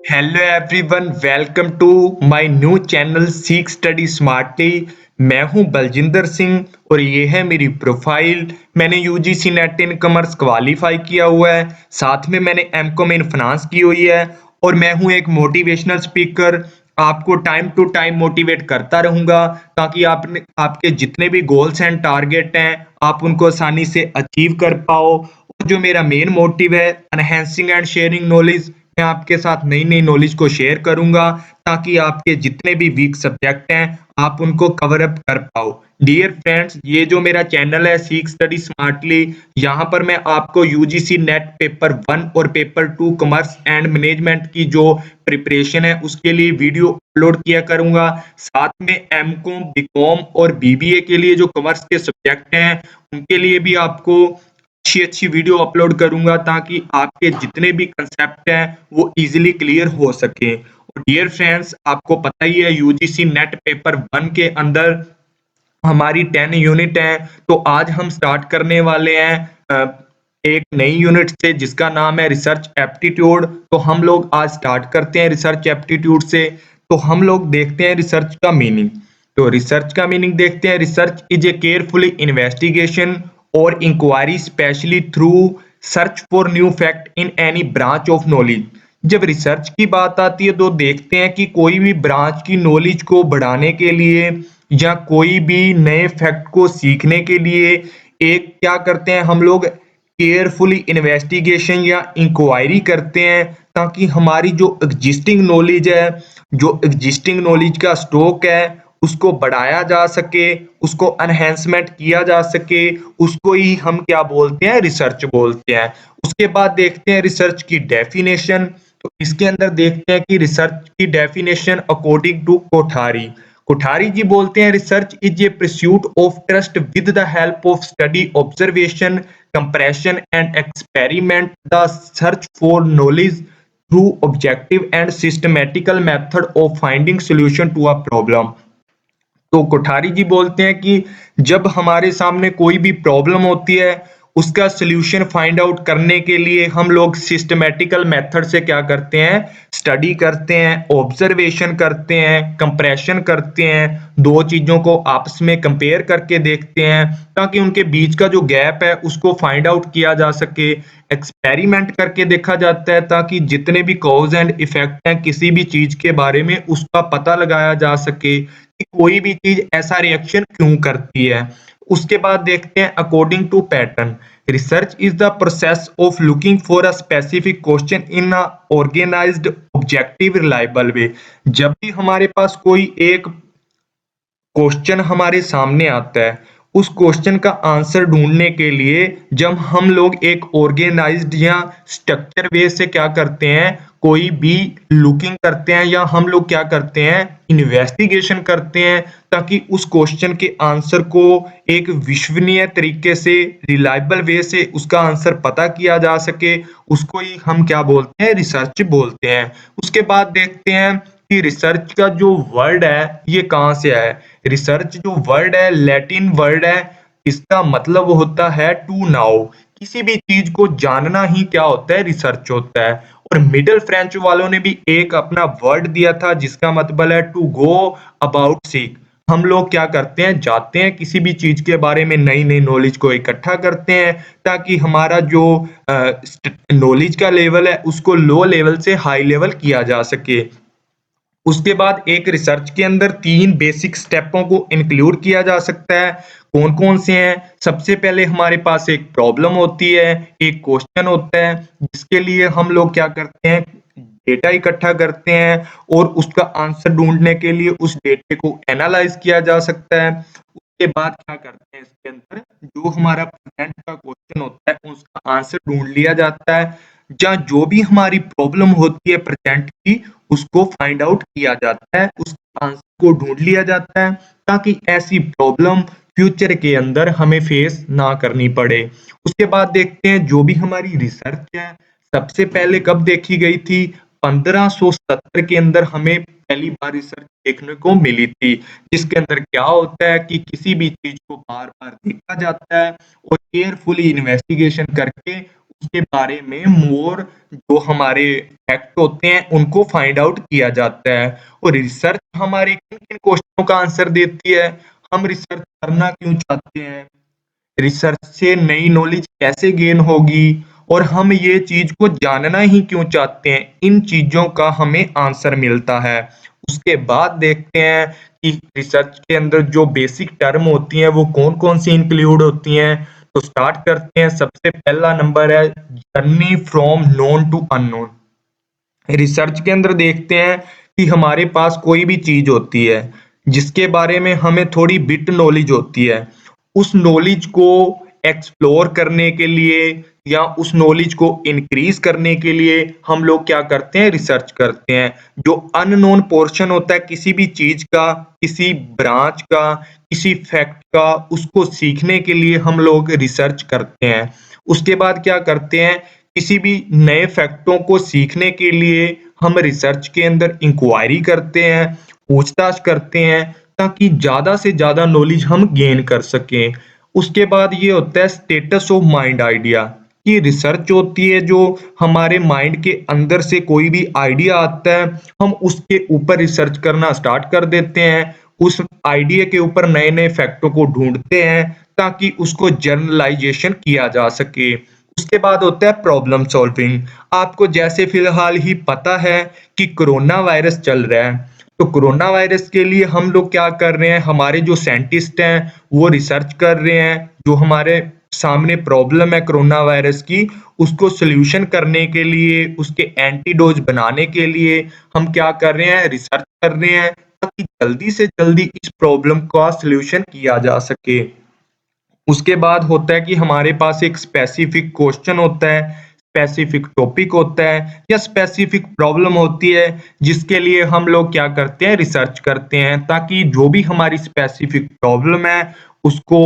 Hello everyone, welcome to my new channel Seekh study smartly. मैं हूं बलजिंदर सिंह और ये है मेरी प्रोफाइल। मैंने UGC net in commerce qualify किया हुआ है। साथ में मैंने एमकॉम इन फाइनेंस की हुई है और मैं हूं एक मोटिवेशनल स्पीकर। आपको टाइम टू टाइम मोटिवेट करता रहूंगा ताकि आपने आपके जितने भी गोल्स एंड टारगेट हैं आप उनको आसानी से अचीव कर पाओ। और जो मेरा मेन मोटिव है, एनहेंसिंग एंड शेयरिंग नॉलेज। मैं आपके साथ नई नई नॉलेज को शेयर करूंगा ताकि आपके जितने भी वीक सब्जेक्ट हैं आप उनको कवर अप कर पाओ। डियर फ्रेंड्स, ये जो मेरा चैनल है सीख स्टडी स्मार्टली, यहाँ पर मैं आपको यूजीसी नेट पेपर 1 और पेपर 2 कॉमर्स एंड मैनेजमेंट की जो प्रिपरेशन है उसके लिए वीडियो अपलोड किया करूंगा। साथ में एमकॉम, बीकॉम और बीबीए के लिए जो कॉमर्स के सब्जेक्ट हैं उनके लिए भी आपको अच्छी अच्छी वीडियो अपलोड करूंगा ताकि आपके जितने भी कंसेप्ट हैं वो इजीली क्लियर हो सके। और डियर फ्रेंड्स, आपको पता ही है यूजीसी नेट पेपर 1 के अंदर हमारी 10 यूनिट है। तो आज हम स्टार्ट करने वाले हैं एक नई यूनिट से जिसका नाम है रिसर्च एप्टीट्यूड। तो हम लोग आज स्टार्ट करते हैं रिसर्च एप्टीट्यूड से। तो हम लोग देखते हैं रिसर्च का मीनिंग। तो रिसर्च का मीनिंग देखते हैं। Research is a carefully investigation और inquiry specially through search for new fact in any branch of knowledge. जब रिसर्च की बात आती है तो देखते हैं कि कोई भी ब्रांच की नॉलेज को बढ़ाने के लिए या कोई भी नए फैक्ट को सीखने के लिए एक क्या करते हैं हम लोग, केयरफुली इन्वेस्टिगेशन या इंक्वायरी करते हैं ताकि हमारी जो एग्जिस्टिंग नॉलेज है, जो एग्जिस्टिंग नॉलेज का स्टॉक है उसको बढ़ाया जा सके, उसको एनहेंसमेंट किया जा सके। उसको ही हम क्या बोलते हैं, रिसर्च बोलते हैं। उसके बाद देखते हैं रिसर्च की डेफिनेशन। तो इसके अंदर देखते हैं कि रिसर्च की definition according to Kothari. Kothari ji बोलते हैं research is a pursuit of trust with the help of study, observation, comparison and experiment, the search for knowledge through objective and systematical method of finding solution to a problem. तो कोठारी जी बोलते हैं कि जब हमारे सामने कोई भी प्रॉब्लम होती है उसका सॉल्यूशन फाइंड आउट करने के लिए हम लोग सिस्टमैटिकल मेथड से क्या करते हैं, स्टडी करते हैं, ऑब्जर्वेशन करते हैं, कंपैरिजन करते हैं, दो चीजों को आपस में कंपेयर करके देखते हैं ताकि उनके बीच का जो गैप है उसको फाइंड आउट किया जा सके। एक्सपेरिमेंट करके देखा जाता है ताकि जितने भी कॉज एंड इफेक्ट हैं किसी भी चीज के बारे में उसका पता लगाया जा सके कि कोई भी चीज ऐसा रिएक्शन क्यों करती है। उसके बाद देखते हैं according to pattern. Research is the process of looking for a specific question in a organized objective reliable way. जब भी हमारे पास कोई एक क्वेश्चन हमारे सामने आता है उस क्वेश्चन का आंसर ढूंढने के लिए जब हम लोग एक ऑर्गेनाइज्ड या स्ट्रक्चर वे से क्या करते हैं, कोई भी लुकिंग करते हैं या हम लोग क्या करते हैं, इन्वेस्टिगेशन करते हैं ताकि उस क्वेश्चन के आंसर को एक विश्वसनीय तरीके से, रिलायबल वे से उसका आंसर पता किया जा सके। उसको ही हम क्या बोलते हैं, रिसर्च बोलते हैं। उसके बाद देखते हैं कि रिसर्च का जो वर्ड है ये कहाँ से आया है। रिसर्च जो वर्ड है लैटिन वर्ड है। इसका मतलब होता है टू नाउ। किसी भी चीज को जानना ही क्या होता है, रिसर्च होता है। और मिडिल फ्रेंच वालों ने भी एक अपना वर्ड दिया था जिसका मतलब है टू गो अबाउट सीक। हम लोग क्या करते हैं, जाते हैं किसी भी चीज के बारे में नई नई नॉलेज को इकट्ठा करते हैं ताकि हमारा जो नॉलेज का लेवल है उसको लो लेवल से हाई लेवल किया जा सके। उसके बाद एक रिसर्च के अंदर 3 बेसिक स्टेपों को इंक्लूड किया जा सकता है। कौन-कौन से हैं? सबसे पहले हमारे पास एक प्रॉब्लम होती है, एक क्वेश्चन होता है, जिसके लिए हम लोग क्या करते हैं, डेटा इकट्ठा करते हैं और उसका आंसर ढूँढने के लिए उस डेटे को एनालाइज़ किया जा सकता है। उसके बाद क्या करते हैं इसके अंदर, जो हमारा प्रेज़ेंट का क्वेश्चन होता है, उसका आंसर ढूँढ लिया जाता है। या जो भी हमारी प्रॉब्लम होती है प्रेज़ेंट की, उसको फाइंड आउट किया जाता है, उस आंसर को ढूंढ लिया जाता है ताकि ऐसी प्रॉब्लम फ्यूचर के अंदर हमें फेस ना करनी पड़े। उसके बाद देखते हैं जो भी हमारी रिसर्च है सबसे पहले कब देखी गई थी, 1570 के अंदर हमें पहली बार रिसर्च देखने को मिली थी, जिसके अंदर क्या होता है कि किसी भी चीज को बार बार देखा जाता है और केयरफुली इन्वेस्टिगेशन करके उसके बारे में मोर जो हमारे फैक्ट होते हैं उनको फाइंड आउट किया जाता है। और रिसर्च हमारे किन-किन क्वेश्चनों का आंसर देती है, हम रिसर्च करना क्यों चाहते हैं, रिसर्च से नई नॉलेज कैसे गेन होगी और हम ये चीज को जानना ही क्यों चाहते हैं, इन चीजों का हमें आंसर मिलता है। उसके बाद देखते हैं कि रिसर्च के अंदर जो बेसिक टर्म होती हैं वो कौन-कौन सी इंक्लूड होती हैं। तो स्टार्ट करते हैं। सबसे पहला नंबर है journey from known to unknown. Research के अंदर देखते हैं कि हमारे पास कोई भी चीज होती है जिसके बारे में हमें थोड़ी बिट नॉलेज होती है, उस नॉलेज को एक्सप्लोर करने के लिए या उस नॉलेज को इंक्रीज करने के लिए हम लोग क्या करते हैं, रिसर्च करते हैं। जो अननोन पोर्शन होता है किसी भी चीज का, किसी ब्रांच का, किसी फैक्ट का, उसको सीखने के लिए हम लोग रिसर्च करते हैं। उसके बाद क्या करते हैं, किसी भी नए फैक्टों को सीखने के लिए हम रिसर्च के अंदर इंक्वायरी करते हैं, पूछताछ करते हैं, ताकि ज़्यादा से ज़्यादा नॉलेज हम गेन कर सकें। उसके बाद ये होता है स्टेटस ऑफ माइंड आइडिया, कि रिसर्च होती है जो हमारे माइंड के अंदर से कोई भी आइडिया आता है, हम उसके ऊपर रिसर्च करना स्टार्ट कर देते हैं। उस आइडिया के ऊपर नए-नए फैक्टों को ढूँढते हैं, ताकि उसको जर्नलाइज़ेशन किया जा सके। उसके बाद होता है प्रॉब्लम सॉल्विंग। आपको जैसे फिलहाल ही पता है कि कोरोना वायरस चल रहा है, तो कोरोना वायरस के लिए हम लोग क्या कर रहे हैं, हमारे जो साइंटिस्ट हैं वो रिसर्च कर रहे हैं। जो हमारे सामने प्रॉब्लम है कोरोना वायरस की, उसको सॉल्यूशन करने के लिए, उसके एंटीडोज बनाने के लिए हम क्या कर रहे हैं, रिसर्च कर रहे हैं, ताकि जल्दी से जल्दी इस प्रॉब्लम का सॉल्यूशन किया जा सके। उसके बाद होता है कि हमारे पास एक स्पेसिफिक क्वेश्चन होता है, स्पेसिफिक टॉपिक होता है या स्पेसिफिक प्रॉब्लम होती है, जिसके लिए हम लोग क्या करते हैं, रिसर्च करते हैं, ताकि जो भी हमारी स्पेसिफिक प्रॉब्लम है उसको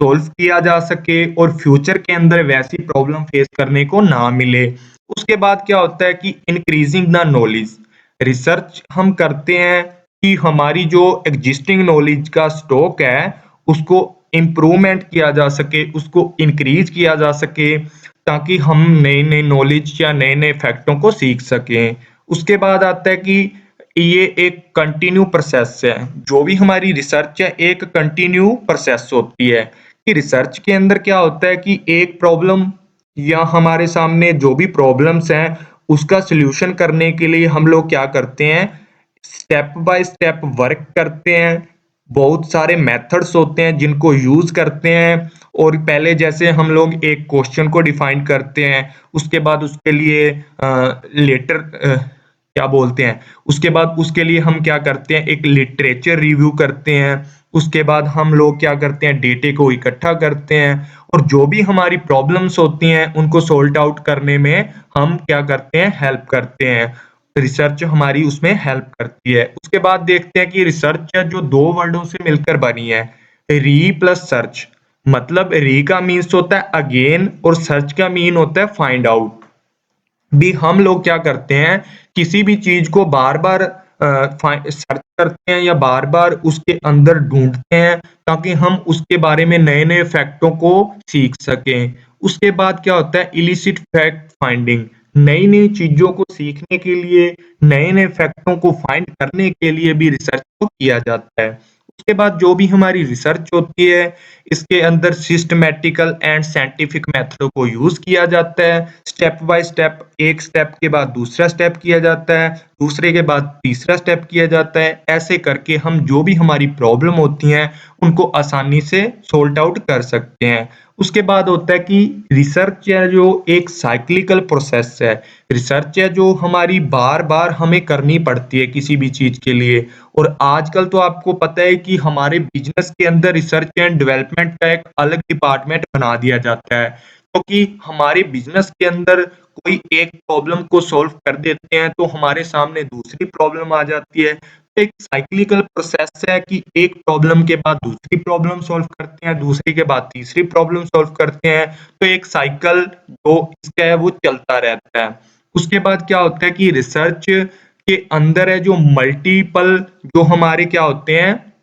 सॉल्व किया जा सके और फ्यूचर के अंदर वैसी प्रॉब्लम फेस करने को ना मिले। उसके बाद क्या होता है कि इंक्रीजिंग द नॉलेज। रिसर्च हम करते हैं कि हमारी जो एग्जिस्टिंग नॉलेज का स्टॉक है उसको इम्प्रूवमेंट किया जा सके, उसको इंक्रीज किया जा सके, ताकि हम नई-नई नॉलेज या नए-नए फैक्टों को सीख सकें। उसके बाद आता है कि ये एक कंटिन्यू प्रोसेस है। जो भी हमारी रिसर्च है एक कंटिन्यू प्रोसेस होती है, कि रिसर्च के अंदर क्या होता है कि एक प्रॉब्लम या हमारे सामने जो भी प्रॉब्लम्स हैं उसका सॉल्यूशन करने के लिए हम लोग क्या करते हैं, स्टेप बाय स्टेप वर्क करते हैं। बहुत सारे मेथड्स होते हैं जिनको यूज करते हैं। और पहले जैसे हम लोग एक क्वेश्चन को डिफाइन करते हैं, उसके बाद उसके लिए लेटर क्या बोलते हैं, उसके बाद उसके लिए हम क्या करते हैं, एक लिटरेचर रिव्यू करते हैं। उसके बाद हम लोग क्या करते हैं, डेटे को इकट्ठा करते हैं और जो भी हमारी प्रॉब्लम्स होती हैं उनको सॉल्ट आउट करने में हम क्या करते हैं, हेल्प करते हैं। रिसर्च हमारी उसमें हेल्प करती है। उसके बाद देखते हैं कि रिसर्च है जो दो वर्डों से मिलकर बनी है, री प्लस सर्च। मतलब री का मीन्स होता है अगेन और सर्च का मीन होता है फाइंड आउट। भी हम लोग क्या करते हैं, किसी भी चीज को बार बार सर्च करते हैं या बार बार उसके अंदर ढूंढते हैं, ताकि हम उसके बारे में नए नए फैक्टों को सीख सकें। उसके बाद क्या होता है, इलिसिट फैक्ट फाइंडिंग। नई नई चीजों को सीखने के लिए, नए नए फैक्टों को फाइंड करने के लिए भी रिसर्च को किया जाता है। उसके बाद जो भी हमारी रिसर्च होती है, इसके अंदर सिस्टमैटिकल एंड साइंटिफिक मेथडों को यूज किया जाता है। स्टेप बाय स्टेप, एक स्टेप के बाद दूसरा स्टेप किया जाता है, दूसरे के बाद तीसरा स्टेप किया जाता है। ऐसे करके हम जो भी हमारी प्रॉब्लम होती हैं उनको आसानी से सॉल्ट आउट कर सकते हैं। उसके बाद होता है कि रिसर्च है जो एक साइक्लिकल प्रोसेस है। रिसर्च है जो हमारी बार बार हमें करनी पड़ती है किसी भी चीज के लिए। और आजकल तो आपको पता है कि हमारे बिजनेस के अंदर रिसर्च एंड डेवलपमेंट का एक अलग डिपार्टमेंट बना दिया जाता है, क्योंकि हमारे बिजनेस के अंदर कोई एक प्रॉब्लम को सॉल्व कर देते हैं तो हमारे सामने दूसरी प्रॉब्लम आ जाती है। तो एक साइक्लिकल प्रोसेस है कि एक प्रॉब्लम के बाद दूसरी प्रॉब्लम सॉल्व करते हैं, दूसरी के बाद तीसरी प्रॉब्लम सॉल्व करते हैं। तो एक साइकिल जो इसका है वो चलता रहता है। उसके बाद क्या होता है कि रिसर्च के अंदर है जो मल्टीपल, जो हमारे क्या होते हैं,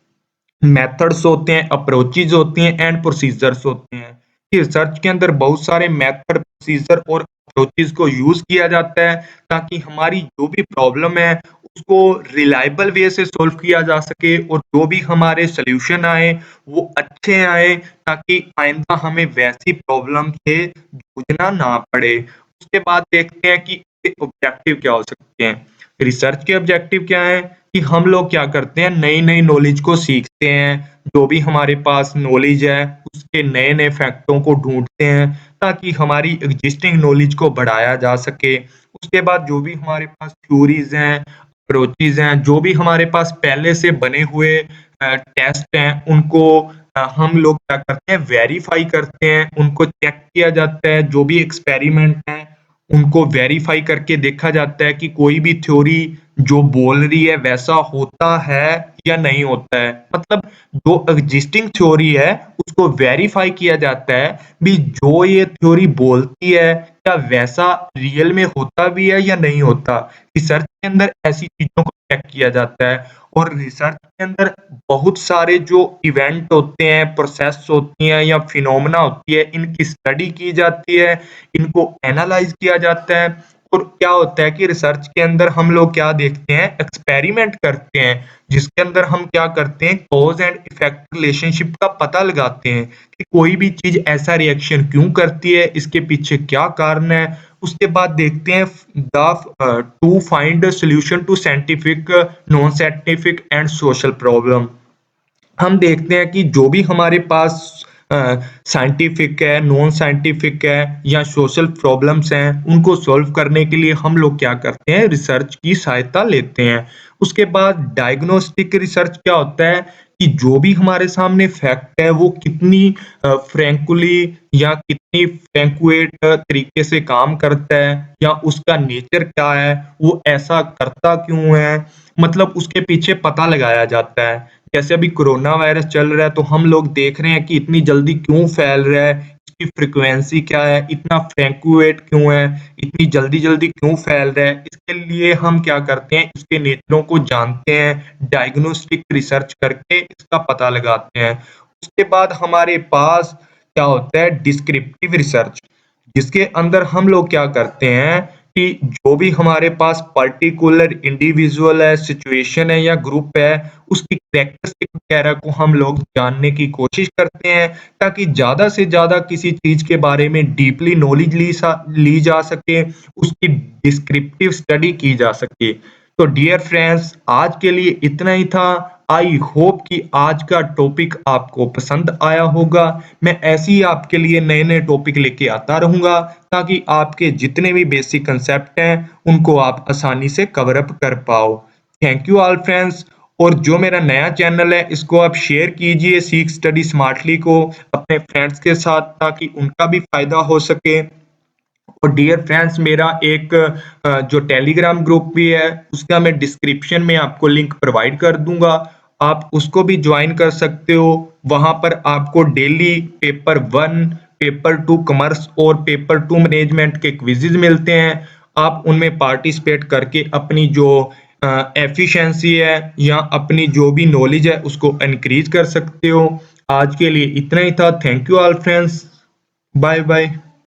मेथड्स होते हैं, अप्रोचेज होती हैं एंड प्रोसीजर्स होते हैं। रिसर्च के अंदर बहुत सारे मेथड, प्रोसीजर और अप्रोचेस को यूज किया जाता है ताकि हमारी जो भी प्रॉब्लम है उसको रिलायबल वे से सॉल्व किया जा सके और जो भी हमारे सॉल्यूशन आए वो अच्छे आए ताकि आइंदा हमें वैसी प्रॉब्लम से जूझना ना पड़े। उसके बाद देखते हैं कि ऑब्जेक्टिव क्या हो सकते हैं। रिसर्च के ऑब्जेक्टिव क्या है कि हम लोग क्या करते हैं, नई नई नॉलेज को सीखते हैं, जो भी हमारे पास नॉलेज है उसके नए नए फैक्टों को ढूंढते हैं ताकि हमारी एग्जिस्टिंग नॉलेज को बढ़ाया जा सके। उसके बाद जो भी हमारे पास थ्योरीज हैं, अप्रोचेज हैं, जो भी हमारे पास पहले से बने हुए टेस्ट हैं उनको हम लोग क्या करते हैं, वेरीफाई करते हैं, उनको चेक किया जाता है। जो भी एक्सपेरिमेंट हैं उनको वेरीफाई करके देखा जाता है कि कोई भी थ्योरी जो बोल रही है वैसा होता है या नहीं होता है। मतलब जो एग्जिस्टिंग थ्योरी है उसको वेरीफाई किया जाता है भी जो ये थ्योरी बोलती है क्या वैसा रियल में होता भी है या नहीं होता। रिसर्च के अंदर ऐसी चीजों को चेक किया जाता है और रिसर्च के अंदर बहुत सारे जो इवेंट होते हैं, प्रोसेस होती हैं या फिनोमेना होती है, इनकी स्टडी की जाती है, इनको एनालाइज किया जाता है। और क्या होता है कि रिसर्च के अंदर हम लोग क्या देखते हैं, एक्सपेरिमेंट करते हैं जिसके अंदर हम क्या करते हैं, कॉज एंड इफेक्ट रिलेशनशिप का पता लगाते हैं कि कोई भी चीज ऐसा रिएक्शन क्यों करती है, इसके पीछे क्या कारण है। उसके बाद देखते हैं the to find solution to scientific, non scientific and social problem. हम देखते हैं कि जो भी हमारे पास साइंटिफिक है, नॉन साइंटिफिक है या सोशल प्रॉब्लम्स हैं, उनको सॉल्व करने के लिए हम लोग क्या करते हैं, रिसर्च की सहायता लेते हैं। उसके बाद डायग्नोस्टिक रिसर्च क्या होता है कि जो भी हमारे सामने फैक्ट है वो कितनी फ्रैंकली या कितनी फ्रैंकुएट तरीके से काम करता है या उसका नेचर क्या है, वो ऐसा करता क्यों है, मतलब उसके पीछे पता लगाया जाता है। जैसे अभी कोरोना वायरस चल रहा है तो हम लोग देख रहे हैं कि इतनी जल्दी क्यों फैल रहा है, इसकी फ्रीक्वेंसी क्या है, इतना फ्रैंकुएट क्यों है, इतनी जल्दी-जल्दी क्यों फैल रहा है। इसके लिए हम क्या करते हैं, इसके नेचरों को जानते हैं, डायग्नोस्टिक रिसर्च करके इसका पता लगाते हैं। उसके बाद हमारे पास क्या होता है, डिस्क्रिप्टिव रिसर्च, जिसके अंदर हम लोग क्या करते हैं कि जो भी हमारे पास पर्टिकुलर इंडिविजुअल है, सिचुएशन है या ग्रुप है, उसकी कैरेक्टरिस्टिक वगैरह को हम लोग जानने की कोशिश करते हैं ताकि ज़्यादा से ज़्यादा किसी चीज़ के बारे में डीपली नॉलेज ली जा सके, उसकी डिस्क्रिप्टिव स्टडी की जा सके। तो डियर फ्रेंड्स, आज के लिए इतना ही था। आई होप कि आज का टॉपिक आपको पसंद आया होगा। मैं ऐसे ही आपके लिए नए-नए टॉपिक लेके आता रहूँगा ताकि आपके जितने भी बेसिक कंसेप्ट हैं उनको आप आसानी से कवर अप कर पाओ। Thank you all friends. और जो मेरा नया चैनल है इसको आप शेयर कीजिए, सीख स्टडी स्मार्टली को अपने फ्रेंड्स के साथ ताकि उनका भी फायदा हो सके। और डियर फ्रेंड्स, मेरा एक जो टेलीग्राम ग्रुप भी है उसका मैं डिस्क्रिप्शन में आपको लिंक प्रोवाइड कर दूंगा, आप उसको भी ज्वाइन कर सकते हो। वहां पर आपको डेली पेपर 1, पेपर 2 कॉमर्स और पेपर 2 मैनेजमेंट के क्विज़ेज़ मिलते हैं। आप उनमें पार्टिसिपेट करके अपनी जो एफिशिएंसी है या अपनी जो भी नॉलेज है उसको इंक्रीज कर सकते हो। आज के लिए इतना ही था। Thank you all friends. Bye bye.